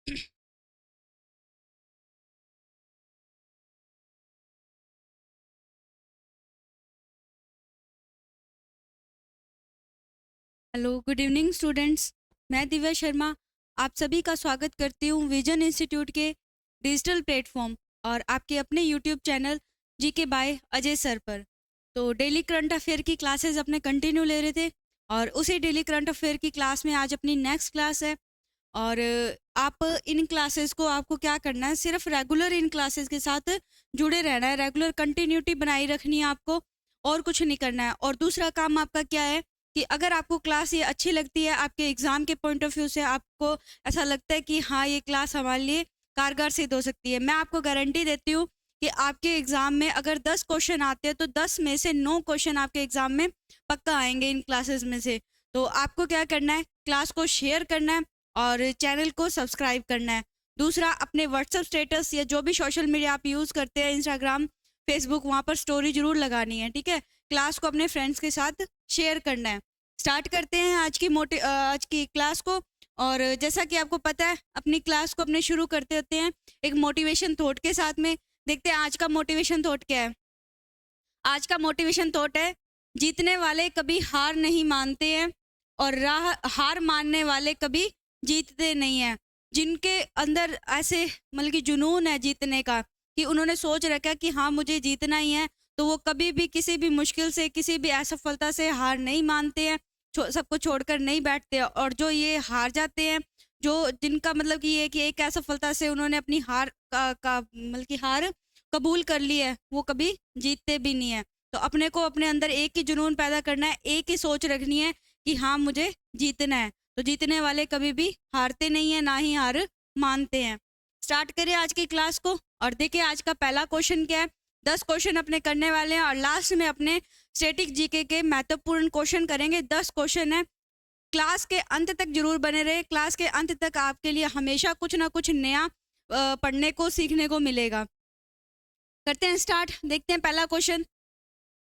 Hello, good evening students. मैं दिव्या शर्मा आप सभी का स्वागत करती हूँ विजन इंस्टीट्यूट के डिजिटल प्लेटफॉर्म और आपके अपने YouTube channel GK by Ajay sir पर। तो डेली करंट अफेयर की क्लासेस अपने कंटिन्यू ले रहे थे और उसी डेली करंट अफेयर की क्लास में आज अपनी नेक्स्ट क्लास है। और आप इन क्लासेस को आपको क्या करना है, सिर्फ रेगुलर इन क्लासेस के साथ जुड़े रहना है, रेगुलर कंटिन्यूटी बनाई रखनी है आपको, और कुछ नहीं करना है। और दूसरा काम आपका क्या है कि अगर आपको क्लास ये अच्छी लगती है, आपके एग्ज़ाम के पॉइंट ऑफ व्यू से आपको ऐसा लगता है कि हाँ ये क्लास हमारे लिए कारगर सिद्ध हो सकती है, मैं आपको गारंटी देती हूँ कि आपके एग्ज़ाम में अगर 10 क्वेश्चन आते हैं तो 10 में से 9 क्वेश्चन आपके एग्ज़ाम में पक्का आएंगे इन क्लासेस में से। तो आपको क्या करना है, क्लास को शेयर करना है और चैनल को सब्सक्राइब करना है। दूसरा, अपने व्हाट्सएप स्टेटस या जो भी सोशल मीडिया आप यूज़ करते हैं, इंस्टाग्राम, फेसबुक, वहाँ पर स्टोरी जरूर लगानी है, ठीक है। क्लास को अपने फ्रेंड्स के साथ शेयर करना है। स्टार्ट करते हैं आज की क्लास को। और जैसा कि आपको पता है, अपनी क्लास को अपने शुरू करते होते हैं एक मोटिवेशन थॉट के साथ में। देखते हैं आज का मोटिवेशन थॉट क्या है। आज का मोटिवेशन थॉट है, जीतने वाले कभी हार नहीं मानते हैं और हार मानने वाले कभी जीतते नहीं हैं। जिनके अंदर ऐसे मतलब कि जुनून है जीतने का, कि उन्होंने सोच रखा है कि हाँ मुझे जीतना ही है, तो वो कभी भी किसी भी मुश्किल से, किसी भी असफलता से हार नहीं मानते हैं, सबको छोड़कर नहीं बैठते। और जो ये हार जाते हैं, जो जिनका मतलब कि ये कि एक असफलता से उन्होंने अपनी हार का मतलब कि हार कबूल कर ली है, वो कभी जीतते भी नहीं है। तो अपने को अपने अंदर एक ही जुनून पैदा करना है, एक ही सोच रखनी है कि हाँ मुझे जीतना है। तो जीतने वाले कभी भी हारते नहीं है, ना ही हार मानते हैं। स्टार्ट करें आज की क्लास को और देखिए आज का पहला क्वेश्चन क्या है। 10 क्वेश्चन अपने करने वाले हैं और लास्ट में अपने स्टैटिक जीके के महत्वपूर्ण क्वेश्चन करेंगे। 10 क्वेश्चन है, क्लास के अंत तक जरूर बने रहे। क्लास के अंत तक आपके लिए हमेशा कुछ ना कुछ नया पढ़ने को, सीखने को मिलेगा। करते हैं स्टार्ट। देखते हैं पहला क्वेश्चन,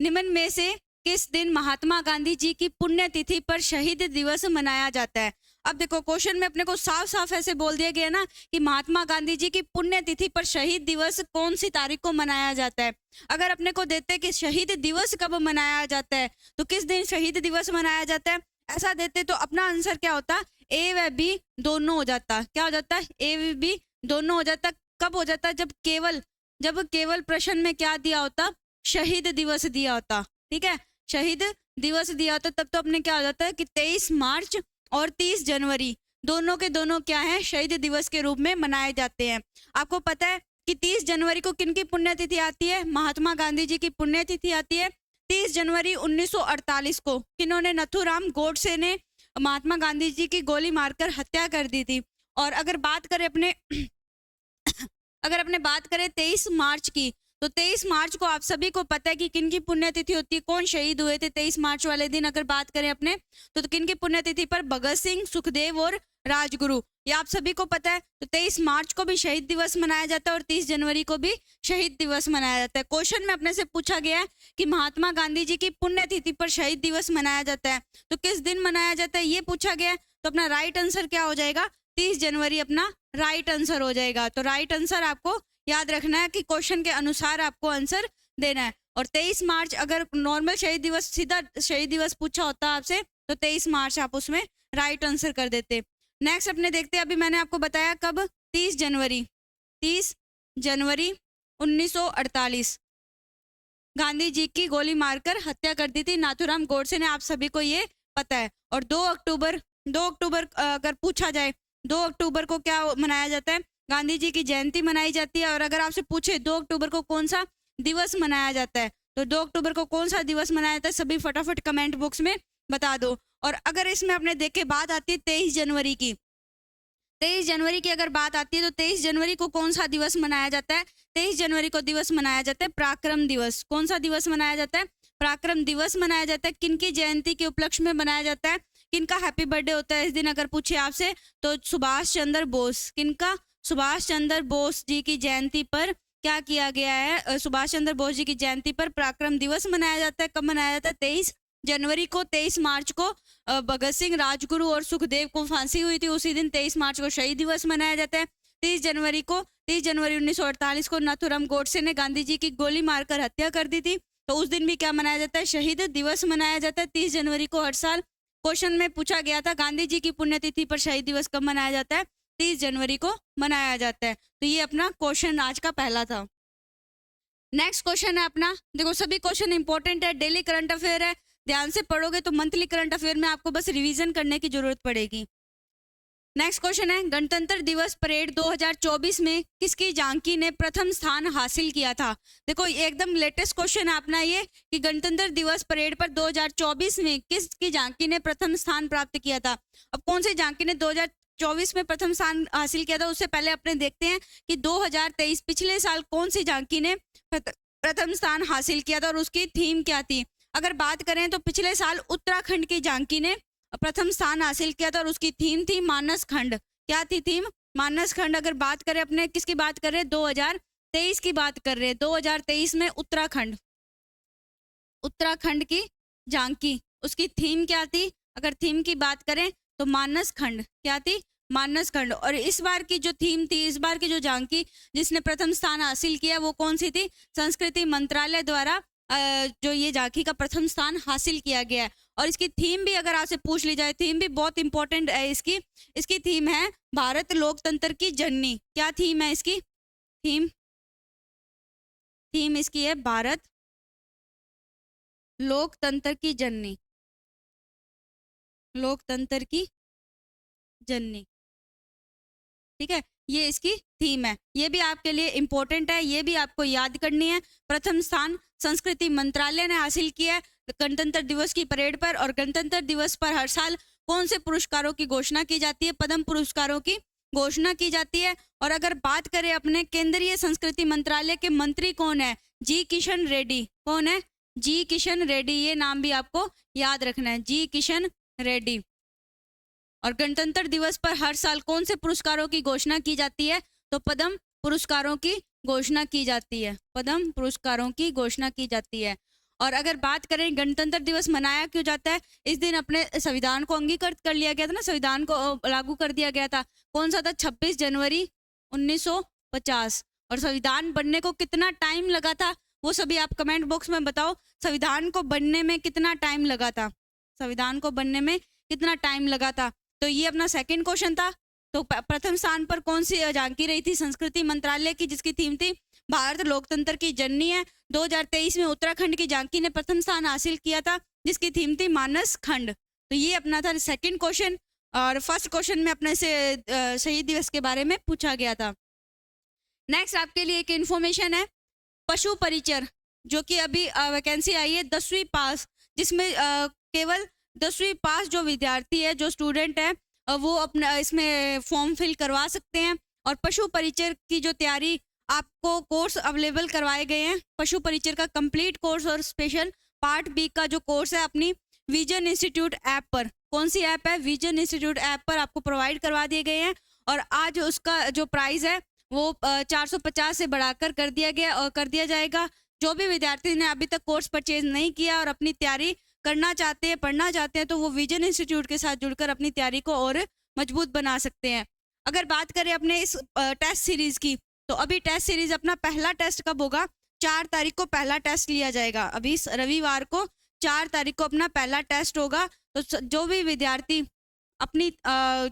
निम्न में से किस दिन महात्मा गांधी जी की पुण्यतिथि पर शहीद दिवस मनाया जाता है। अब देखो क्वेश्चन में अपने को साफ साफ ऐसे बोल दिया गया ना कि महात्मा गांधी जी की पुण्यतिथि पर शहीद दिवस कौन सी तारीख को मनाया जाता है। अगर अपने को देते कि शहीद दिवस कब मनाया जाता है, तो किस दिन शहीद दिवस मनाया जाता है, ऐसा देते तो अपना आंसर क्या होता, ए व बी दोनों हो जाता। क्या हो जाता है, ए व बी दोनों हो जाता। कब हो जाता, जब केवल प्रश्न में क्या दिया होता, शहीद दिवस दिया होता, ठीक है, शहीद दिवस दिया होता, तब तो अपने क्या हो जाता है कि 23 मार्च और 30 जनवरी दोनों के दोनों क्या है, शहीद दिवस के रूप में मनाए जाते हैं। आपको पता है कि 30 जनवरी को किनकी पुण्यतिथि आती है, महात्मा गांधी जी की पुण्यतिथि आती है। 30 जनवरी 1948 को किन्होंने, नथुराम गोडसे ने महात्मा गांधी जी की गोली मारकर हत्या कर दी थी। और अगर बात करें अपने अगर अपने बात करें 23 मार्च की, तो 23 मार्च को आप सभी को पता है कि किन की पुण्यतिथि होती है, कौन शहीद हुए थे 23 मार्च वाले दिन। अगर बात करें अपने तो किन की पुण्यतिथि पर, भगत सिंह, सुखदेव और राजगुरु, ये आप सभी को पता है। तो 23 मार्च को भी शहीद दिवस मनाया जाता है और 30 जनवरी को भी शहीद दिवस मनाया जाता है। क्वेश्चन में अपने से पूछा गया है कि महात्मा गांधी जी की पुण्यतिथि पर शहीद दिवस मनाया जाता है, तो किस दिन मनाया जाता है ये पूछा गया है। तो अपना राइट आंसर क्या हो जाएगा, 30 जनवरी अपना राइट आंसर हो जाएगा। तो राइट आंसर आपको याद रखना है कि क्वेश्चन के अनुसार आपको आंसर देना है। और 23 मार्च अगर नॉर्मल शहीद दिवस, सीधा शहीद दिवस पूछा होता आपसे, तो 23 मार्च आप उसमें राइट आंसर कर देते। नेक्स्ट अपने देखते हैं, अभी मैंने आपको बताया कब, 30 जनवरी 1948 गांधी जी की गोली मारकर हत्या कर दी थी नाथुराम गोडसे ने, आप सभी को ये पता है। और 2 अक्टूबर अगर पूछा जाए, 2 अक्टूबर को क्या मनाया जाता है, गांधी जी की जयंती मनाई जाती है। और अगर आपसे पूछे 2 अक्टूबर को कौन सा दिवस मनाया जाता है, तो 2 अक्टूबर को कौन सा दिवस मनाया जाता है, सभी फटाफट कमेंट बॉक्स में बता दो। और अगर इसमें अपने देखे बात आती है 23 जनवरी की, 23 जनवरी की अगर बात आती है, तो 23 जनवरी को कौन सा दिवस मनाया जाता है, 23 जनवरी को दिवस मनाया जाता है पराक्रम दिवस। कौन सा दिवस मनाया जाता है, पराक्रम दिवस मनाया जाता है। किनकी जयंती के उपलक्ष्य में मनाया जाता है, किनका हैप्पी बर्थडे होता है इस दिन अगर पूछे आपसे, तो सुभाष चंद्र बोस। किनका, सुभाष चंद्र बोस जी की जयंती पर क्या किया गया है, सुभाष चंद्र बोस जी की जयंती पर पराक्रम दिवस मनाया जाता है। कब मनाया जाता है, 23 जनवरी को 23 मार्च को भगत सिंह, राजगुरु और सुखदेव को फांसी हुई थी, उसी दिन 23 मार्च को शहीद दिवस मनाया जाता है। 30 जनवरी 1948 को नाथूराम गोडसे ने गांधी जी की गोली मारकर हत्या कर दी थी, तो उस दिन भी क्या मनाया जाता है, शहीद दिवस मनाया जाता है 30 जनवरी को हर साल। क्वेश्चन में पूछा गया था गांधी जी की पुण्यतिथि पर शहीद दिवस कब मनाया जाता है, 30 जनवरी को मनाया जाता है। तो ये अपना क्वेश्चन आज का पहला था। नेक्स्ट क्वेश्चन है अपना, देखो सभी क्वेश्चन इंपॉर्टेंट है, डेली करंट अफेयर है, ध्यान से पढ़ोगे तो मंथली करंट अफेयर में आपको बस रिवीजन करने की जरूरत पड़ेगी। नेक्स्ट क्वेश्चन है, गणतंत्र दिवस परेड 2024 में किसकी झांकी ने प्रथम स्थान हासिल किया था। देखो एकदम लेटेस्ट क्वेश्चन है अपना ये कि गणतंत्र दिवस परेड पर 2024 में किसकी झांकी ने प्रथम स्थान प्राप्त किया था। अब कौन सी झांकी ने 2024 में प्रथम स्थान हासिल किया था, उससे पहले अपने देखते हैं कि 2023 पिछले साल कौन सी झांकी ने प्रथम स्थान हासिल किया था और उसकी थीम क्या थी। अगर बात करें तो पिछले साल उत्तराखंड की झांकी ने प्रथम स्थान हासिल किया था और उसकी थीम थी मानस खंड। क्या थी थीम, मानस खंड। अगर बात करें अपने किसकी बात कर रहे हैं, 2023 की बात कर रहे हैं, 2023 में उत्तराखंड की झांकी, उसकी थीम क्या थी। अगर थीम की बात करें तो मानस खंड, क्या थी, मानस खंड। और इस बार की जो थीम थी, इस बार की जो झांकी जिसने प्रथम स्थान हासिल किया वो कौन सी थी, संस्कृति मंत्रालय द्वारा जो ये झांकी का प्रथम स्थान हासिल किया गया है। और इसकी थीम भी अगर आपसे पूछ ली जाए, थीम भी बहुत इंपॉर्टेंट है इसकी थीम है भारत लोकतंत्र की जननी। क्या थीम है इसकी, थीम इसकी है भारत लोकतंत्र की जननी, लोकतंत्र की जननी, ठीक है, ये इसकी थीम है। ये भी आपके लिए इंपॉर्टेंट है, ये भी आपको याद करनी है। प्रथम स्थान संस्कृति मंत्रालय ने हासिल किया है गणतंत्र दिवस की परेड पर। और गणतंत्र दिवस पर हर साल कौन से पुरस्कारों की घोषणा की जाती है, पद्म पुरस्कारों की घोषणा की जाती है। और अगर बात करें अपने केंद्रीय संस्कृति मंत्रालय के मंत्री कौन है, जी किशन रेड्डी। कौन है, जी किशन रेड्डी, ये नाम भी आपको याद रखना है, जी किशन रेड्डी। और गणतंत्र दिवस पर हर साल कौन से पुरस्कारों की घोषणा की जाती है, तो पद्म पुरस्कारों की घोषणा की जाती है, पद्म पुरस्कारों की घोषणा की जाती है। और अगर बात करें गणतंत्र दिवस मनाया क्यों जाता है, इस दिन अपने संविधान को अंगीकृत कर लिया गया था ना, संविधान को लागू कर दिया गया था। कौन सा था, 26 जनवरी 1950। और संविधान बनने को कितना टाइम लगा था वो सभी आप कमेंट बॉक्स में बताओ, संविधान को बनने में कितना टाइम लगा था, संविधान को बनने में कितना टाइम लगा था। तो ये अपना सेकंड क्वेश्चन था। तो प्रथम स्थान पर कौन सी झांकी रही थी, संस्कृति मंत्रालय की, जिसकी थीम थी भारत लोकतंत्र की जननी है। 2023 में उत्तराखंड की झांकी ने प्रथम स्थान हासिल किया था, जिसकी थीम थी मानस खंड। तो ये अपना था सेकंड क्वेश्चन। और फर्स्ट क्वेश्चन में अपने से शहीद दिवस के बारे में पूछा गया था। नेक्स्ट आपके लिए एक इन्फॉर्मेशन है, पशु परिचर, जो कि अभी वैकेंसी आई है 10वीं पास, जिसमें केवल 10वीं पास जो विद्यार्थी है, जो स्टूडेंट है, वो अपना इसमें फॉर्म फिल करवा सकते हैं। और पशु परिचर की जो तैयारी, आपको कोर्स अवेलेबल करवाए गए हैं, पशु परिचर का कंप्लीट कोर्स और स्पेशल पार्ट बी का जो कोर्स है अपनी विजन इंस्टीट्यूट ऐप पर। कौन सी ऐप है, विजन इंस्टीट्यूट ऐप पर आपको प्रोवाइड करवा दिए गए हैं। और आज उसका जो प्राइस है वो 450 से बढ़ाकर कर दिया गया और कर दिया जाएगा। जो भी विद्यार्थी ने अभी तक कोर्स परचेज नहीं किया और अपनी तैयारी करना चाहते हैं, पढ़ना चाहते हैं, तो वो विजन इंस्टीट्यूट के साथ जुड़कर अपनी तैयारी को और मजबूत बना सकते हैं। अगर बात करें अपने इस टेस्ट सीरीज की, तो अभी टेस्ट सीरीज अपना पहला टेस्ट कब होगा, 4 तारीख को पहला टेस्ट लिया जाएगा। अभी रविवार को 4 तारीख को अपना पहला टेस्ट होगा। तो जो भी विद्यार्थी अपनी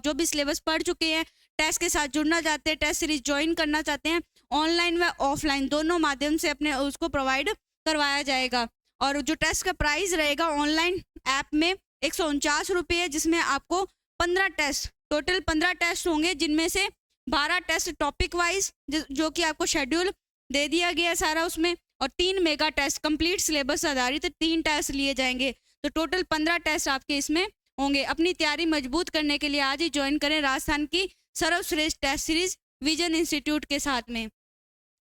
जो भी सिलेबस पढ़ चुके हैं, टेस्ट के साथ जुड़ना चाहते हैं, टेस्ट सीरीज ज्वाइन करना चाहते हैं, ऑनलाइन व ऑफलाइन दोनों माध्यम से अपने उसको प्रोवाइड करवाया जाएगा। और जो टेस्ट का प्राइस रहेगा ऑनलाइन ऐप में 149 रुपये, जिसमें आपको 15 टेस्ट, टोटल 15 टेस्ट होंगे, जिनमें से 12 टेस्ट टॉपिक वाइज, जो कि आपको शेड्यूल दे दिया गया सारा उसमें, और 3 मेगा टेस्ट कंप्लीट सिलेबस आधारित 3 टेस्ट लिए जाएंगे। तो टोटल 15 टेस्ट आपके इसमें होंगे। अपनी तैयारी मजबूत करने के लिए आज ही ज्वाइन करें राजस्थान की सर्वश्रेष्ठ टेस्ट सीरीज विजन इंस्टीट्यूट के साथ में।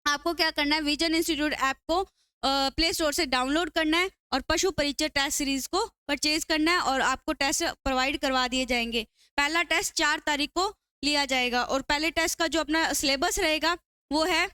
आपको क्या करना है, विजन इंस्टीट्यूट ऐप को प्ले स्टोर से डाउनलोड करना है और पशु परिचय टेस्ट सीरीज को परचेज करना है और आपको टेस्ट प्रोवाइड करवा दिए जाएंगे। पहला टेस्ट 4 तारीख को लिया जाएगा और पहले टेस्ट का जो अपना सिलेबस रहेगा वो है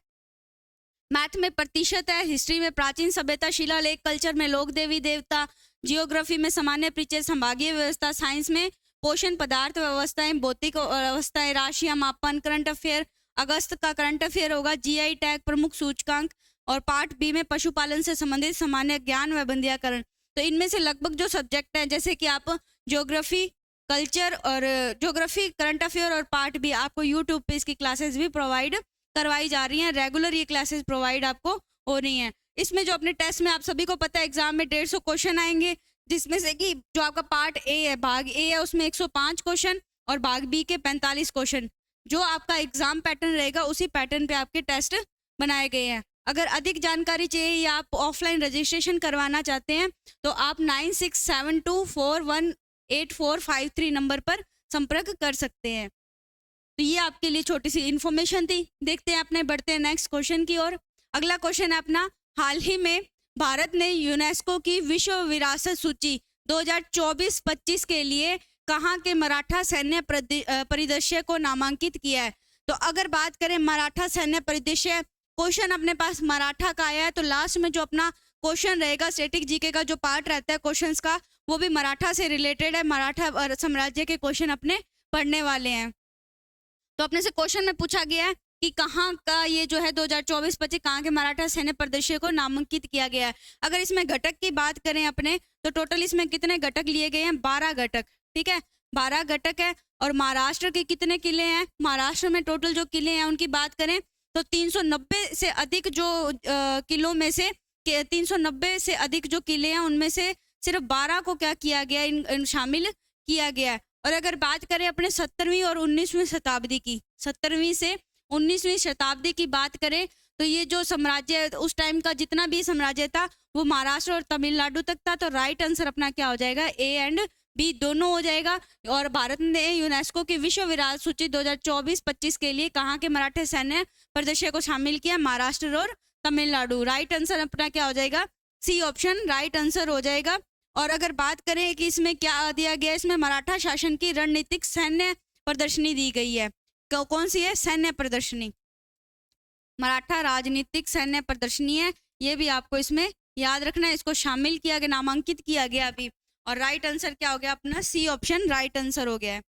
मैथ में प्रतिशत है, हिस्ट्री में प्राचीन सभ्यता, शिलालेख, कल्चर में लोक देवी देवता, जियोग्राफी में सामान्य परिचय, संभागीय व्यवस्था, साइंस में पोषण, पदार्थ व्यवस्थाएं, भौतिक अवस्थाएं, राशियां, मापन, करंट अफेयर, अगस्त का करंट अफेयर होगा, जीआई टैग, प्रमुख सूचकांक, और पार्ट बी में पशुपालन से संबंधित सामान्य ज्ञान व बंदियाकरण। तो इनमें से लगभग जो सब्जेक्ट हैं, जैसे कि आप ज्योग्राफी, कल्चर और ज्योग्राफी, करंट अफेयर और पार्ट बी, आपको यूट्यूब पे इसकी क्लासेस भी प्रोवाइड करवाई जा रही हैं। रेगुलर ये क्लासेस प्रोवाइड आपको हो रही हैं। इसमें जो अपने टेस्ट में आप सभी को पता है एग्जाम में 150 क्वेश्चन आएंगे, जिसमें से कि जो आपका पार्ट ए है, भाग ए है, उसमें 105 क्वेश्चन और भाग बी के 45 क्वेश्चन। जो आपका एग्जाम पैटर्न रहेगा उसी पैटर्न पे आपके टेस्ट बनाए गए हैं। अगर अधिक जानकारी चाहिए या आप ऑफलाइन रजिस्ट्रेशन करवाना चाहते हैं तो आप 9672418453 नंबर पर संपर्क कर सकते हैं। तो ये आपके लिए छोटी सी इन्फॉर्मेशन थी। देखते हैं अपने, बढ़ते हैं नेक्स्ट क्वेश्चन की ओर। अगला क्वेश्चन है अपना, हाल ही में भारत ने यूनेस्को की विश्व विरासत सूची 2024-25 के लिए कहाँ के मराठा सैन्य परिदृश्य को नामांकित किया है? तो अगर बात करें मराठा सैन्य परिदृश्य, क्वेश्चन अपने पास मराठा का आया है, तो लास्ट में जो अपना क्वेश्चन रहेगा स्टैटिक जीके का जो पार्ट रहता है क्वेश्चंस का, वो भी मराठा से रिलेटेड है। मराठा साम्राज्य के क्वेश्चन अपने पढ़ने वाले हैं। तो अपने से क्वेश्चन में पूछा गया है कि कहाँ का ये जो है 2024-25 कहाँ के मराठा सैन्य परिदृश्य को नामांकित किया गया है। अगर इसमें घटक की बात करें अपने, तो टोटल इसमें कितने घटक लिए गए हैं? 12 घटक। ठीक है, 12 घटक है। और महाराष्ट्र के कितने किले हैं? महाराष्ट्र में टोटल जो किले हैं उनकी बात करें तो 390 से अधिक जो किलों में से 390 से अधिक जो किले हैं उनमें से सिर्फ 12 को क्या किया गया, इन शामिल किया गया है। और अगर बात करें अपने 17वीं और 19वीं शताब्दी की, 17वीं से 19वीं शताब्दी की बात करें तो ये जो साम्राज्य उस टाइम का जितना भी साम्राज्य था वो महाराष्ट्र और तमिलनाडु तक था। तो राइट आंसर अपना क्या हो जाएगा? ए एंड बी दोनों हो जाएगा। और भारत ने यूनेस्को की विश्व विरासत सूची 2024-25 के लिए कहाँ के मराठा सैन्य परिदृश्य को शामिल किया? महाराष्ट्र और तमिलनाडु। राइट आंसर अपना क्या हो जाएगा? सी ऑप्शन राइट आंसर हो जाएगा। और अगर बात करें कि इसमें क्या दिया गया, इसमें मराठा शासन की रणनीतिक सैन्य प्रदर्शनी दी गई है। कौन सी है? सैन्य प्रदर्शनी, मराठा राजनीतिक सैन्य प्रदर्शनी है। ये भी आपको इसमें याद रखना है, इसको शामिल किया गया, नामांकित किया गया अभी। और राइट आंसर क्या हो गया अपना? सी ऑप्शन राइट आंसर हो गया है।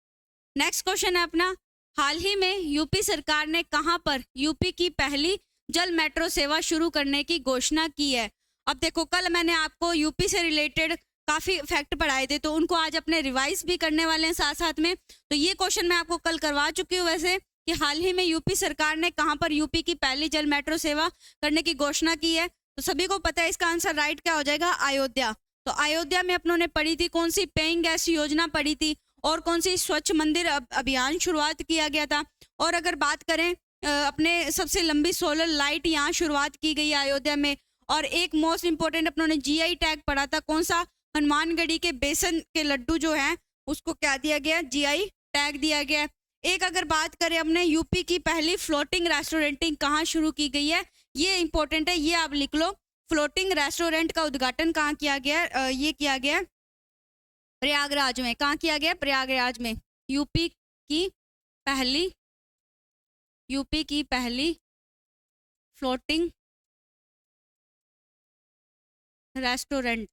नेक्स्ट क्वेश्चन है अपना, हाल ही में यूपी सरकार ने कहां पर यूपी की पहली जल मेट्रो सेवा शुरू करने की घोषणा की है? अब देखो, कल मैंने आपको यूपी से रिलेटेड काफी फैक्ट पढ़ाए थे, तो उनको आज अपने रिवाइज भी करने वाले हैं साथ साथ में। तो ये क्वेश्चन मैं आपको कल करवा चुकी हूँ वैसे, कि हाल ही में यूपी सरकार ने कहां पर यूपी की पहली जल मेट्रो सेवा करने की घोषणा की है। तो सभी को पता है इसका आंसर राइट क्या हो जाएगा? अयोध्या। तो अयोध्या में अपनों ने पढ़ी थी कौन सी? पेइंग गैस योजना पढ़ी थी। और कौन सी? स्वच्छ मंदिर अभियान शुरुआत किया गया था। और अगर बात करें अपने सबसे लंबी सोलर लाइट यहाँ शुरुआत की गई है अयोध्या में। और एक मोस्ट इंपोर्टेंट अपनों ने जीआई टैग पढ़ा था, कौन सा? हनुमानगढ़ी के बेसन के लड्डू जो हैं उसको क्या दिया गया? जीआई टैग दिया गया। एक अगर बात करें हमने यूपी की पहली फ्लोटिंग रेस्टोरेंटिंग कहाँ शुरू की गई है, ये इंपॉर्टेंट है, ये आप लिख लो। फ्लोटिंग रेस्टोरेंट का उद्घाटन कहाँ किया गया? ये किया गया प्रयागराज में। कहाँ किया गया? प्रयागराज में। यूपी की पहली फ्लोटिंग रेस्टोरेंट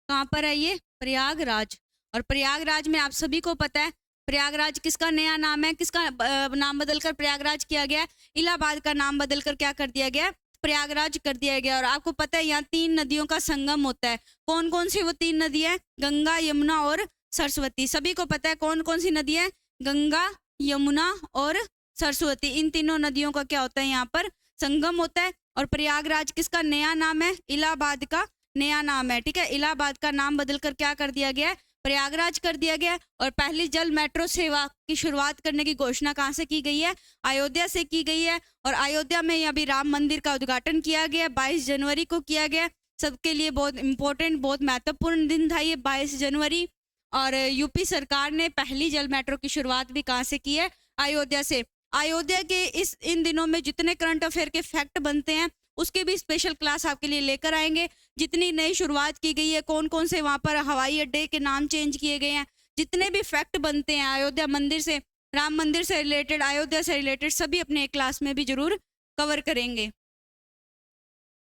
कहाँ पर है? ये प्रयागराज। और प्रयागराज में आप सभी को पता है प्रयागराज किसका नया नाम है? किसका नाम बदलकर प्रयागराज किया गया? इलाहाबाद का नाम बदलकर क्या कर दिया गया? प्रयागराज कर दिया गया। और आपको पता है यहाँ 3 नदियों का संगम होता है। कौन कौन सी वो 3 नदी है? गंगा, यमुना और सरस्वती। सभी को पता है कौन कौन सी नदी है? गंगा, यमुना और सरस्वती। इन तीनों नदियों का क्या होता है? यहाँ पर संगम होता है। और प्रयागराज किसका नया नाम है? इलाहाबाद का नया नाम है। ठीक है, इलाहाबाद का नाम बदलकर क्या कर दिया गया? प्रयागराज कर दिया गया। और पहली जल मेट्रो सेवा की शुरुआत करने की घोषणा कहाँ से की गई है? अयोध्या से की गई है। और अयोध्या में अभी राम मंदिर का उद्घाटन किया गया, 22 जनवरी को किया गया। सबके लिए बहुत इंपॉर्टेंट, बहुत महत्वपूर्ण दिन था ये 22 जनवरी। और यूपी सरकार ने पहली जल मेट्रो की शुरुआत भी कहाँ से की है? अयोध्या से। अयोध्या के इन दिनों में जितने करंट अफेयर के फैक्ट बनते हैं उसकी भी स्पेशल क्लास आपके लिए लेकर आएंगे। जितनी नई शुरुआत की गई है, कौन कौन से वहाँ पर हवाई अड्डे के नाम चेंज किए गए हैं, जितने भी फैक्ट बनते हैं अयोध्या मंदिर से, राम मंदिर से रिलेटेड, अयोध्या से रिलेटेड, सभी अपने एक क्लास में भी जरूर कवर करेंगे।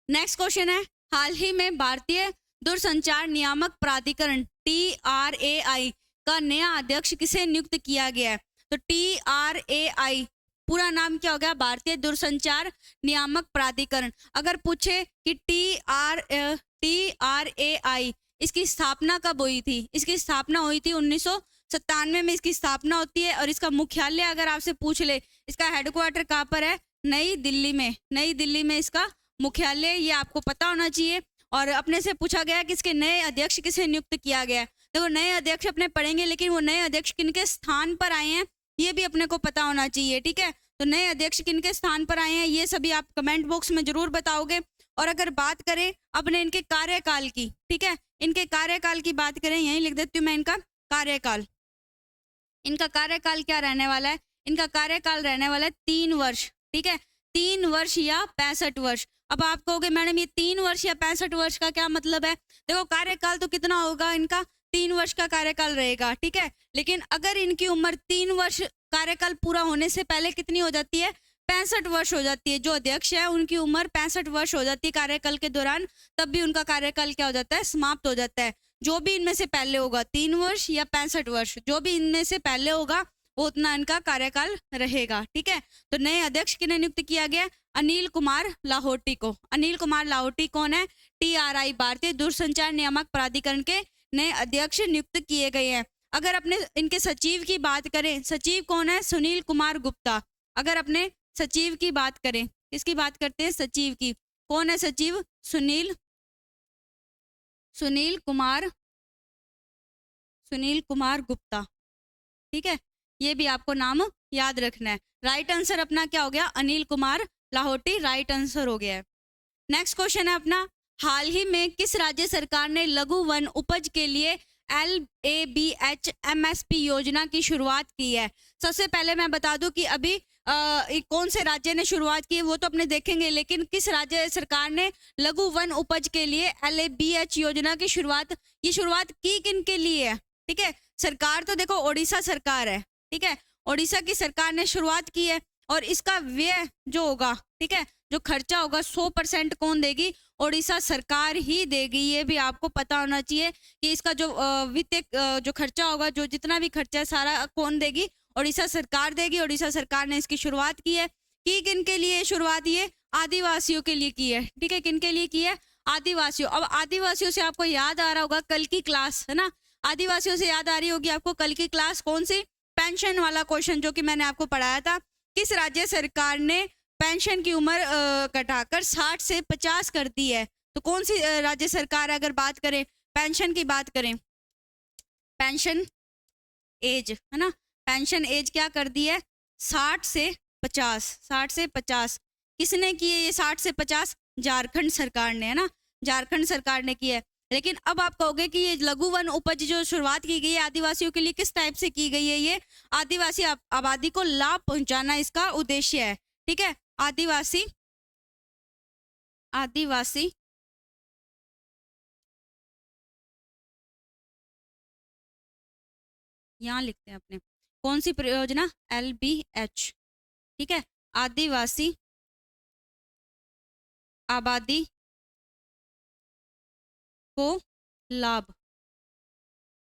नेक्स्ट क्वेश्चन है, हाल ही में भारतीय दूरसंचार नियामक प्राधिकरण TRAI का नया अध्यक्ष किसे नियुक्त किया गया है? तो TRAI पूरा नाम क्या हो गया? भारतीय दूरसंचार नियामक प्राधिकरण। अगर पूछे कि TRAI इसकी स्थापना कब हुई थी? इसकी स्थापना हुई थी 1997 में इसकी स्थापना होती है। और इसका मुख्यालय अगर आपसे पूछ ले, इसका हेडक्वार्टर कहाँ पर है? नई दिल्ली में। नई दिल्ली में इसका मुख्यालय, ये आपको पता होना चाहिए। और अपने से पूछा गया कि इसके नए अध्यक्ष किसे नियुक्त किया गया है। देखो नए अध्यक्ष अपने पढ़ेंगे, लेकिन वो नए अध्यक्ष किनके स्थान पर आए हैं ये भी अपने को पता होना चाहिए, ठीक है। तो नए अध्यक्ष किनके स्थान पर आए हैं ये सभी आप कमेंट बॉक्स में जरूर बताओगे। और अगर बात करें अपने इनके कार्यकाल की, ठीक है, इनके कार्यकाल की बात करें, यहीं लिख देती हूँ मैं इनका कार्यकाल। इनका कार्यकाल क्या रहने वाला है? इनका कार्यकाल रहने वाला है 3 वर्ष, ठीक है, 3 वर्ष या 65 वर्ष। अब आप कहोगे मैडम ये 3 वर्ष या 65 वर्ष का क्या मतलब है? देखो कार्यकाल तो कितना होगा इनका? 3 वर्ष का कार्यकाल रहेगा, ठीक है। लेकिन अगर इनकी उम्र 3 वर्ष कार्यकाल पूरा होने से पहले कितनी हो जाती है? 65 वर्ष हो जाती है। जो अध्यक्ष है उनकी उम्र 65 वर्ष हो जाती है कार्यकाल के दौरान, तब भी उनका कार्यकाल क्या हो जाता है? समाप्त हो जाता है। जो भी इनमें से पहले होगा 3 वर्ष या 65 वर्ष, जो भी इनमें से पहले होगा वो उतना इनका कार्यकाल रहेगा, ठीक है। तो नए अध्यक्ष किन्हें नियुक्त किया गया? अनिल कुमार लाहोटी को। अनिल कुमार लाहोटी कौन है? TRAI भारतीय दूरसंचार नियामक प्राधिकरण के नए अध्यक्ष नियुक्त किए गए हैं। अगर अपने इनके सचिव की बात करें, सचिव कौन है? सुनील कुमार गुप्ता। अगर अपने सचिव की बात करें, किसकी बात करते हैं? सचिव की। कौन है सचिव? सुनील कुमार गुप्ता, ठीक है। ये भी आपको नाम याद रखना है। राइट आंसर अपना क्या हो गया? अनिल कुमार लाहोटी राइट आंसर हो गया है। नेक्स्ट क्वेश्चन है अपना, हाल ही में किस राज्य सरकार ने लघु वन उपज के लिए LABH MSP योजना की शुरुआत की है? सबसे पहले मैं बता दूं कि अभी कौन से राज्य ने शुरुआत की है वो तो अपने देखेंगे, लेकिन किस राज्य सरकार ने लघु वन उपज के लिए LABH योजना की शुरुआत, ये शुरुआत की किन के लिए है? ठीक है, सरकार तो देखो ओडिशा सरकार है, ठीक है, ओडिशा की सरकार ने शुरुआत की है। और इसका व्यय जो होगा, ठीक है, जो खर्चा होगा 100% कौन देगी? ओडिशा सरकार ही देगी। ये भी आपको पता होना चाहिए कि इसका जो वित्तीय जो खर्चा होगा, जो जितना भी खर्चा है सारा कौन देगी? ओडिशा सरकार देगी। ओडिशा सरकार ने इसकी शुरुआत की है। कि किन के लिए शुरुआत? ये आदिवासियों के लिए की है, ठीक है, किन के लिए की है? आदिवासियों। अब आदिवासियों से आपको याद आ रहा होगा कल की क्लास, है ना, आदिवासियों से याद आ रही होगी आपको कल की क्लास कौन सी? पेंशन वाला क्वेश्चन जो कि मैंने आपको पढ़ाया था। किस राज्य सरकार ने पेंशन की उम्र घटाकर 60 से 50 कर दी है? तो कौन सी राज्य सरकार, अगर बात करें पेंशन की बात करें, पेंशन एज, है ना, पेंशन एज क्या कर दी है? 60 से 50। 60 से 50 किसने की है? ये 60 से 50 झारखंड सरकार ने, है ना, झारखंड सरकार ने की है। लेकिन अब आप कहोगे कि ये लघु वन उपज जो शुरुआत की गई है आदिवासियों के लिए, किस टाइप से की गई है? ये आदिवासी आबादी को लाभ पहुंचाना इसका उद्देश्य है, ठीक है। आदिवासी यहाँ लिखते हैं अपने, कौन सी परियोजना? LBH, ठीक है, आदिवासी आबादी को लाभ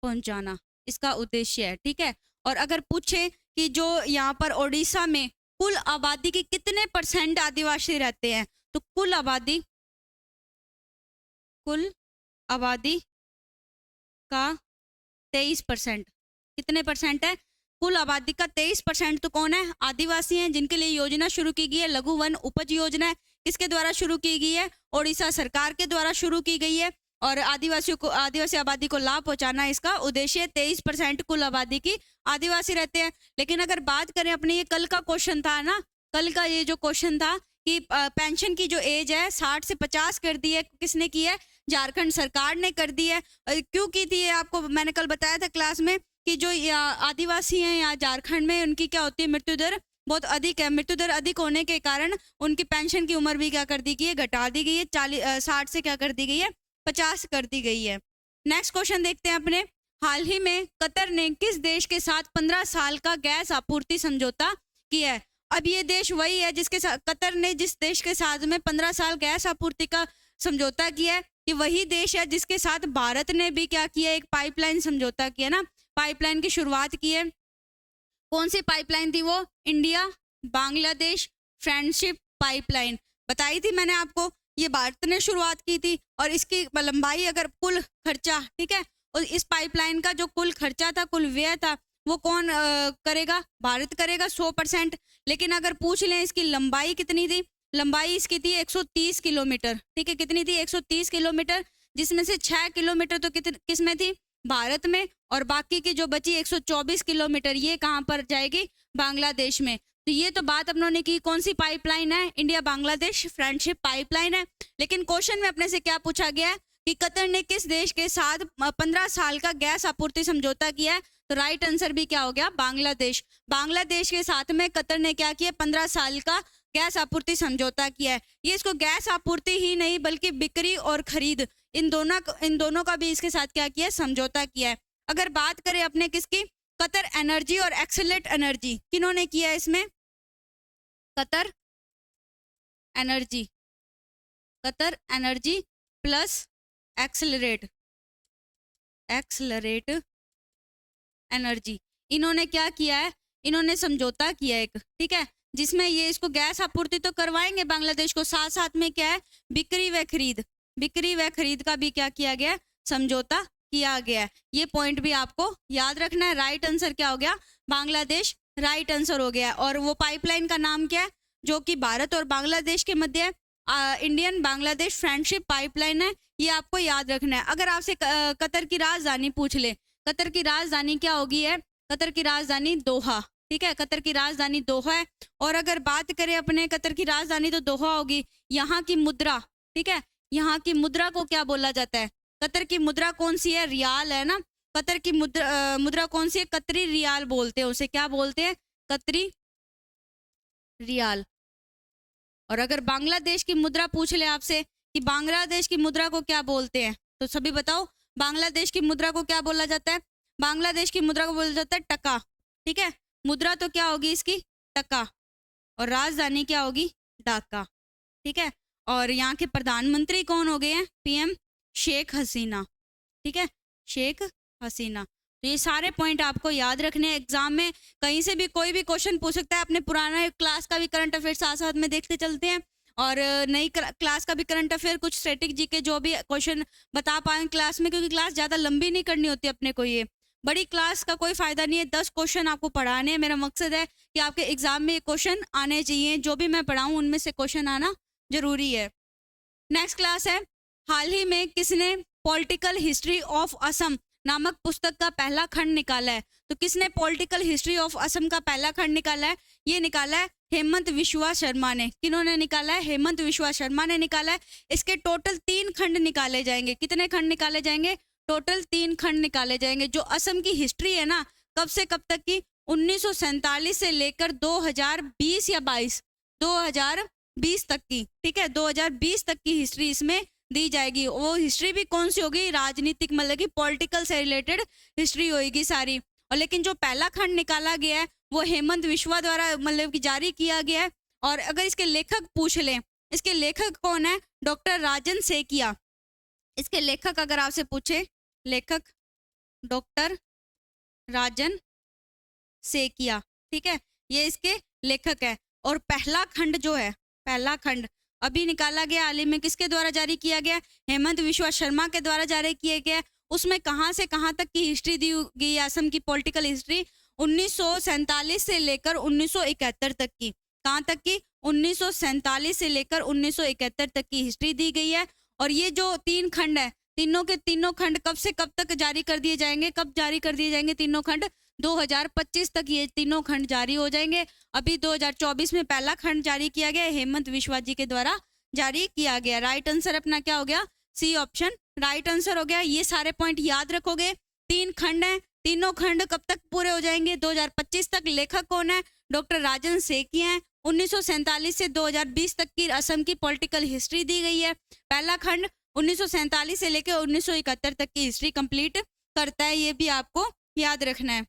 पहुंचाना इसका उद्देश्य है, ठीक है। और अगर पूछे कि जो यहाँ पर ओडिशा में कुल आबादी के कितने % आदिवासी रहते हैं, तो कुल आबादी का 23%। कितने % है? कुल आबादी का 23% तो कौन है? आदिवासी हैं, जिनके लिए योजना शुरू की गई है लघु वन उपज योजना है। किसके द्वारा शुरू की गई है? ओडिशा सरकार के द्वारा शुरू की गई है। और आदिवासी आबादी को लाभ पहुंचाना इसका उद्देश्य। 23% कुल आबादी की आदिवासी रहते हैं। लेकिन अगर बात करें अपने, ये कल का क्वेश्चन था ना, कल का ये जो क्वेश्चन था कि पेंशन की जो एज है 60 से 50 कर दी है, किसने की है? झारखंड सरकार ने कर दी है। क्यों की थी? आपको मैंने कल बताया था क्लास में कि जो आदिवासी हैं यहाँ झारखंड में, उनकी क्या होती है? मृत्यु दर बहुत अधिक है। मृत्यु दर अधिक होने के कारण उनकी पेंशन की उम्र भी क्या कर दी गई है? घटा दी गई है। 60 से क्या कर दी गई है? 50 कर दी गई है। नेक्स्ट क्वेश्चन देखते हैं अपने, हाल ही में कतर ने किस देश के साथ 15 साल का गैस आपूर्ति समझौता किया है? अब ये देश वही है जिसके साथ, कतर ने जिस देश के साथ में 15 साल गैस आपूर्ति का समझौता किया है, कि वही देश है जिसके साथ भारत ने भी क्या किया, एक पाइपलाइन समझौता किया ना, पाइपलाइन की शुरुआत की है। कौन सी पाइपलाइन थी वो? इंडिया बांग्लादेश फ्रेंडशिप पाइपलाइन बताई थी मैंने आपको, ये भारत ने शुरुआत की थी। और इसकी लंबाई अगर कुल खर्चा, ठीक है, और इस पाइपलाइन का जो कुल खर्चा था, कुल व्यय था, वो कौन करेगा? भारत करेगा 100%। लेकिन अगर पूछ लें इसकी लंबाई कितनी थी, लंबाई इसकी थी 130 किलोमीटर, ठीक है, कितनी थी? 130 किलोमीटर, जिसमें से 6 किलोमीटर तो किस में थी? भारत में, और बाकी की जो बची 124 किलोमीटर ये कहाँ पर जाएगी? बांग्लादेश में। तो ये तो बात अपनों ने की, कौन सी पाइपलाइन है? इंडिया बांग्लादेश फ्रेंडशिप पाइपलाइन है। लेकिन क्वेश्चन में अपने से क्या पूछा गया है कि कतर ने किस देश के साथ 15 साल का गैस आपूर्ति समझौता किया है? तो राइट आंसर भी क्या हो गया? बांग्लादेश। बांग्लादेश के साथ में कतर ने क्या किया? 15 साल का गैस आपूर्ति समझौता किया है। ये इसको गैस आपूर्ति ही नहीं बल्कि बिक्री और खरीद, इन दोनों का भी इसके साथ क्या किया है? समझौता किया है। अगर बात करें अपने किसकी, कतर एनर्जी और एक्सेलेट एनर्जी, किन्होंने किया है इसमें? Qatar energy, Qatar energy plus accelerate energy, इन्होंने क्या किया है? इन्होंने समझौता किया एक, ठीक है, जिसमें ये इसको गैस आपूर्ति तो करवाएंगे बांग्लादेश को, साथ साथ में क्या है? बिक्री व खरीद का भी क्या किया गया? समझौता किया गया है। ये पॉइंट भी आपको याद रखना है। राइट आंसर क्या हो गया? बांग्लादेश राइट आंसर हो गया। और वो पाइपलाइन का नाम क्या है जो कि भारत और बांग्लादेश के मध्य है? इंडियन बांग्लादेश फ्रेंडशिप पाइपलाइन है। ये आपको याद रखना है। अगर आपसे कतर की राजधानी पूछ ले, कतर की राजधानी क्या होगी? है कतर की राजधानी दोहा, ठीक है, कतर की राजधानी दोहा है। और अगर बात करें अपने कतर की राजधानी तो दोहा होगी। यहाँ की मुद्रा, ठीक है, यहाँ की मुद्रा को क्या बोला जाता है? कतर की मुद्रा कौन सी है? रियाल है ना। कतर की मुद्रा कौन सी है? कतरी रियाल बोलते हैं उसे। क्या बोलते हैं? कतरी रियाल। और अगर बांग्लादेश की मुद्रा पूछ ले आपसे कि बांग्लादेश की मुद्रा को क्या बोलते हैं, तो सभी बताओ बांग्लादेश की मुद्रा को क्या बोला जाता है? बांग्लादेश की मुद्रा को बोला जाता है टका, ठीक है। मुद्रा तो क्या होगी इसकी? टका। और राजधानी क्या होगी? ढाका, ठीक है। और यहाँ के प्रधानमंत्री कौन हो गए हैं? पीएम शेख हसीना, ठीक है, शेख हसीना। तो ये सारे पॉइंट आपको याद रखने हैं। एग्जाम में कहीं से भी कोई भी क्वेश्चन पूछ सकता है। अपने पुराना क्लास का भी करंट अफेयर साथ साथ में देखते चलते हैं, और नई क्लास का भी करंट अफेयर, कुछ स्ट्रेटेजी के जो भी क्वेश्चन बता पाए क्लास में, क्योंकि क्लास ज़्यादा लंबी नहीं करनी होती अपने को। ये बड़ी क्लास का कोई फायदा नहीं है। 10 क्वेश्चन आपको पढ़ाने हैं। मेरा मकसद है कि आपके एग्जाम में ये क्वेश्चन आने चाहिए। जो भी मैं पढ़ाऊँ उनमें से क्वेश्चन आना जरूरी है। नेक्स्ट क्लास है, हाल ही में किसने पॉलिटिकल हिस्ट्री ऑफ असम नामक पुस्तक का पहला खंड निकाला है? तो किसने पॉलिटिकल हिस्ट्री ऑफ असम का पहला खंड निकाला है? ये निकाला है हेमंत विश्वा शर्मा ने। किन्होंने निकाला है? हेमंत विश्वा शर्मा ने निकाला है। इसके टोटल 3 खंड निकाले जाएंगे। कितने खंड निकाले जाएंगे? टोटल 3 खंड निकाले जाएंगे। जो असम की हिस्ट्री है ना, कब से कब तक की? 1947 से लेकर 2020 या 2020 तक की, ठीक है, 2020 तक की हिस्ट्री इसमें दी जाएगी। वो हिस्ट्री भी कौन सी होगी? राजनीतिक, मतलब कि पॉलिटिकल से रिलेटेड हिस्ट्री होगी सारी। और लेकिन जो पहला खंड निकाला गया है वो हेमंत विश्वा द्वारा मतलब कि जारी किया गया है। और अगर इसके लेखक पूछ लें, इसके लेखक कौन है? डॉक्टर राजन सेकिया। इसके लेखक अगर आपसे पूछे, लेखक डॉक्टर राजन सेकिया, ठीक है, ये इसके लेखक है। और पहला खंड जो है, पहला खंड अभी निकाला गया हाल ही में, किसके द्वारा जारी किया गया? हेमंत विश्वा शर्मा के द्वारा जारी किया गया। उसमें कहाँ से कहाँ तक की हिस्ट्री दी गई? असम की पॉलिटिकल हिस्ट्री 1947 से लेकर 1971 तक की। कहाँ तक की? 1947 से लेकर 1971 तक की हिस्ट्री दी गई है। और ये जो 3 खंड है, तीनों के तीनों खंड कब से कब तक जारी कर दिए जाएंगे? कब जारी कर दिए जाएंगे तीनों खंड? 2025 तक ये तीनों खंड जारी हो जाएंगे। अभी 2024 में पहला खंड जारी किया गया, हेमंत विश्वा जी के द्वारा जारी किया गया। राइट आंसर अपना क्या हो गया? सी ऑप्शन राइट आंसर हो गया। ये सारे पॉइंट याद रखोगे। 3 खंड हैं, तीनों खंड कब तक पूरे हो जाएंगे? 2025 तक। लेखक कौन है? डॉक्टर राजन सेकिया हैं। 1947 से 2020 तक की असम की पॉलिटिकल हिस्ट्री दी गई है। पहला खंड 1947 से लेकर 1971 तक की हिस्ट्री कंप्लीट करता है। ये भी आपको याद रखना है।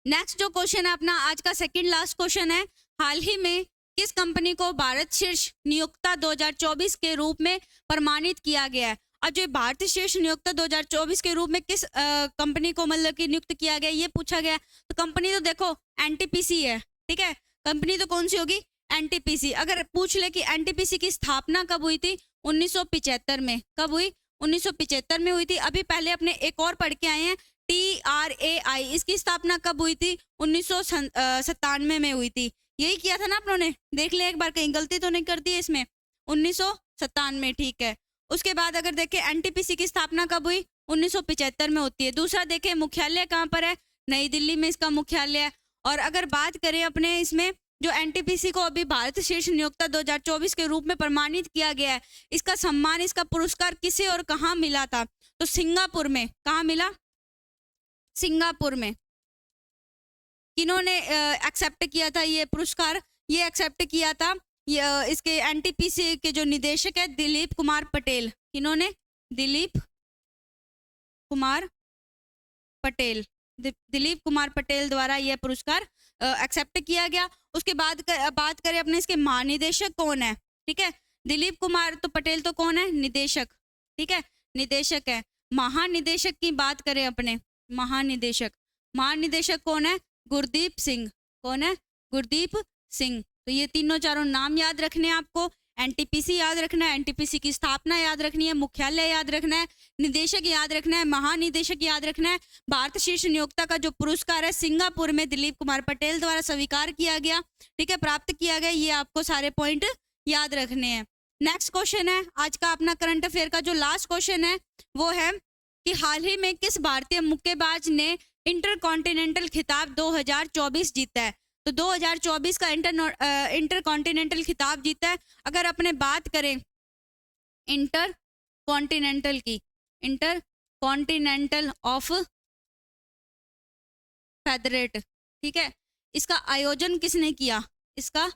नेक्स्ट जो क्वेश्चन है अपना आज का सेकंड लास्ट क्वेश्चन है, हाल ही में किस कंपनी को भारत शीर्ष नियोक्ता 2024 के रूप में प्रमाणित किया गया है? और जो भारतीय शीर्ष नियोक्ता 2024 के रूप में किस कंपनी को मतलब कि नियुक्त किया गया ये पूछा गया। तो कंपनी तो देखो एनटीपीसी है, ठीक है। कंपनी तो कौन सी होगी? एनटीपीसी। अगर पूछ ले कि एनटीपीसी की स्थापना कब हुई थी? 1975 में। कब हुई? 1975 में हुई थी। अभी पहले अपने एक और पढ़ के आए हैं TRAI, इसकी स्थापना कब हुई थी? 1997 में हुई थी। यही किया था ना अपनों ने, देख ले एक बार कहीं गलती तो नहीं कर दी इसमें। 1997, ठीक है। उसके बाद अगर देखें एनटीपीसी की स्थापना कब हुई? 1975 में होती है। दूसरा देखें मुख्यालय कहाँ पर है? नई दिल्ली में इसका मुख्यालय है। और अगर बात करें अपने इसमें जो एनटीपीसी को अभी भारत शीर्ष नियोक्ता 2024 के रूप में प्रमाणित किया गया है, इसका सम्मान, इसका पुरस्कार किसे और कहाँ मिला था? तो सिंगापुर में। कहाँ मिला? सिंगापुर में। किन्होंने एक्सेप्ट किया था ये पुरस्कार? ये एक्सेप्ट किया था इसके एनटीपीसी के जो निदेशक है दिलीप कुमार पटेल। किन्होंने? दिलीप कुमार पटेल। दिलीप कुमार पटेल द्वारा यह पुरस्कार एक्सेप्ट किया गया। उसके बाद बात करें अपने इसके महानिदेशक कौन है? ठीक है, दिलीप कुमार तो पटेल तो कौन है? निदेशक, ठीक है, निदेशक है। महानिदेशक की बात करें अपने, महानिदेशक, महानिदेशक कौन है? गुरदीप सिंह। कौन है? गुरदीप सिंह। तो ये तीनों चारों नाम याद रखने हैं आपको। एनटीपीसी याद रखना है, एनटीपीसी की स्थापना याद रखनी है, मुख्यालय याद रखना है, निदेशक याद रखना है, महानिदेशक याद रखना है। भारत शीर्ष नियोक्ता का जो पुरस्कार है सिंगापुर में दिलीप कुमार पटेल द्वारा स्वीकार किया गया, ठीक है, प्राप्त किया गया। ये आपको सारे पॉइंट याद रखने हैं। नेक्स्ट क्वेश्चन है आज का अपना करंट अफेयर का जो लास्ट क्वेश्चन है वो है कि हाल ही में किस भारतीय मुक्केबाज ने इंटर कॉन्टिनेंटल खिताब 2024 जीता है? तो 2024 का इंटर कॉन्टिनेंटल खिताब जीता है। अगर अपने बात करें इंटर कॉन्टिनेंटल की, इंटर कॉन्टिनेंटल ऑफ फेडरेट, ठीक है, इसका आयोजन किसने किया? इसका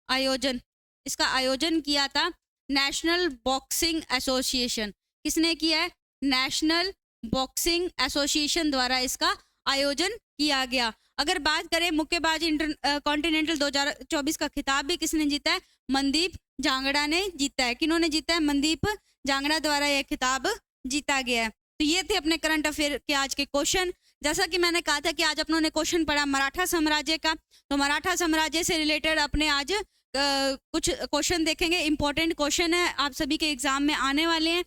आयोजन किया था नेशनल बॉक्सिंग एसोसिएशन। किसने किया है? नेशनल बॉक्सिंग एसोसिएशन द्वारा इसका आयोजन किया गया। अगर बात करें मुक्केबाजी इंटर कॉन्टिनेंटल 2024 का खिताब भी किसने जीता है? मनदीप जांगड़ा ने जीता है। किन्होंने जीता है? मनदीप जांगड़ा द्वारा यह खिताब जीता गया है। तो ये थे अपने करंट अफेयर के आज के क्वेश्चन। जैसा कि मैंने कहा था कि आज अपनों ने क्वेश्चन पढ़ा मराठा साम्राज्य का, तो मराठा साम्राज्य से रिलेटेड अपने आज कुछ क्वेश्चन देखेंगे। इंपॉर्टेंट क्वेश्चन है, आप सभी के एग्जाम में आने वाले हैं।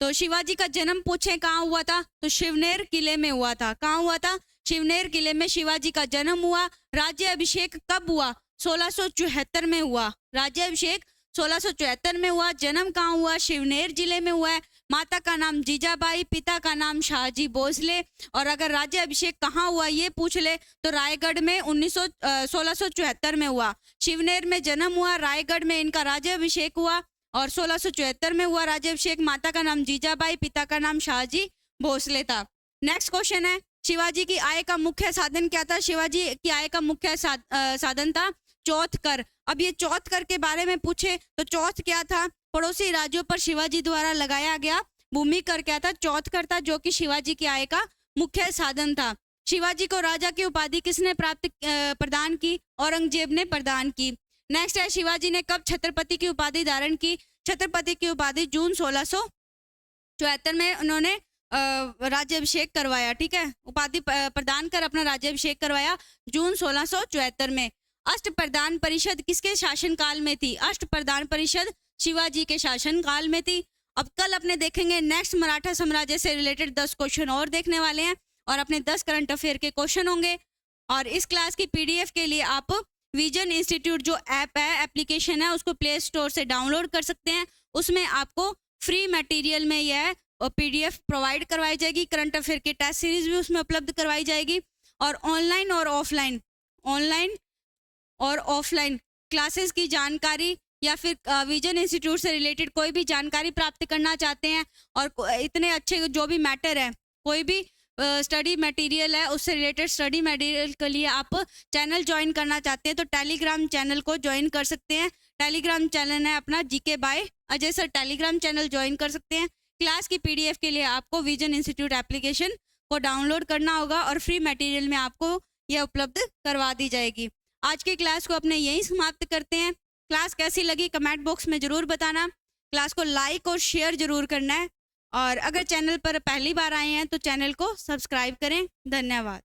तो शिवाजी का जन्म पूछे कहाँ हुआ था? तो शिवनेर किले में हुआ था। कहाँ हुआ था? शिवनेर किले में शिवाजी का जन्म हुआ। राज्य अभिषेक कब हुआ? 1674 में हुआ। राज्य अभिषेक 1674 में हुआ। जन्म कहाँ हुआ? शिवनेर जिले में हुआ है। माता का नाम जीजाबाई, पिता का नाम शाहजी भोसले। और अगर राज्य अभिषेक कहाँ हुआ ये पूछ ले तो रायगढ़ में 1674 में हुआ। शिवनेर में जन्म हुआ, रायगढ़ में इनका राज्य अभिषेक हुआ और 1674 में हुआ राज्याभिषेक। माता का नाम जीजाबाई, पिता का नाम शाहजी भोसले था। नेक्स्ट क्वेश्चन है शिवाजी की आय का मुख्य साधन क्या था? शिवाजी की आय का मुख्य साधन था चौथ कर। अब ये चौथ कर के बारे में पूछे तो चौथ क्या था? पड़ोसी राज्यों पर शिवाजी द्वारा लगाया गया भूमि कर क्या था? चौथ कर था, जो कि शिवाजी की आय का मुख्य साधन था। शिवाजी को राजा की उपाधि किसने प्रदान की? औरंगजेब ने प्रदान की। नेक्स्ट है शिवाजी ने कब छत्रपति की उपाधि धारण की? छत्रपति की उपाधि जून 1674 में उन्होंने राज्याभिषेक करवाया, ठीक है, उपाधि प्रदान कर अपना राज्याभिषेक करवाया जून 1674 में। अष्टप्रधान परिषद किसके शासनकाल में थी? अष्टप्रधान परिषद शिवाजी के शासनकाल में थी। अब कल अपने देखेंगे नेक्स्ट मराठा साम्राज्य से रिलेटेड 10 क्वेश्चन और देखने वाले हैं और अपने 10 करंट अफेयर के क्वेश्चन होंगे। और इस क्लास की पीडीएफ के लिए आप विजन इंस्टीट्यूट जो ऐप है, एप्लीकेशन है, उसको प्ले स्टोर से डाउनलोड कर सकते हैं। उसमें आपको फ्री मटेरियल में यह पीडीएफ प्रोवाइड करवाई जाएगी। करंट अफेयर की टेस्ट सीरीज भी उसमें उपलब्ध करवाई जाएगी। और ऑनलाइन और ऑफलाइन क्लासेस की जानकारी या फिर विजन इंस्टीट्यूट से रिलेटेड कोई भी जानकारी प्राप्त करना चाहते हैं और इतने अच्छे जो भी मैटर है, कोई भी स्टडी मटेरियल है, उससे रिलेटेड स्टडी मटेरियल के लिए आप चैनल ज्वाइन करना चाहते हैं तो टेलीग्राम चैनल को ज्वाइन कर सकते हैं। टेलीग्राम चैनल है अपना GK by Ajay sir. Telegram channel join कर सकते हैं। क्लास की पीडीएफ के लिए आपको विजन इंस्टीट्यूट एप्लीकेशन को डाउनलोड करना होगा और फ्री मटेरियल में आपको यह उपलब्ध करवा दी जाएगी। आज की क्लास को अपने यहीं समाप्त करते हैं। क्लास कैसी लगी कमेंट बॉक्स में ज़रूर बताना। क्लास को लाइक और शेयर ज़रूर करना है, और अगर चैनल पर पहली बार आए हैं तो चैनल को सब्सक्राइब करें। धन्यवाद।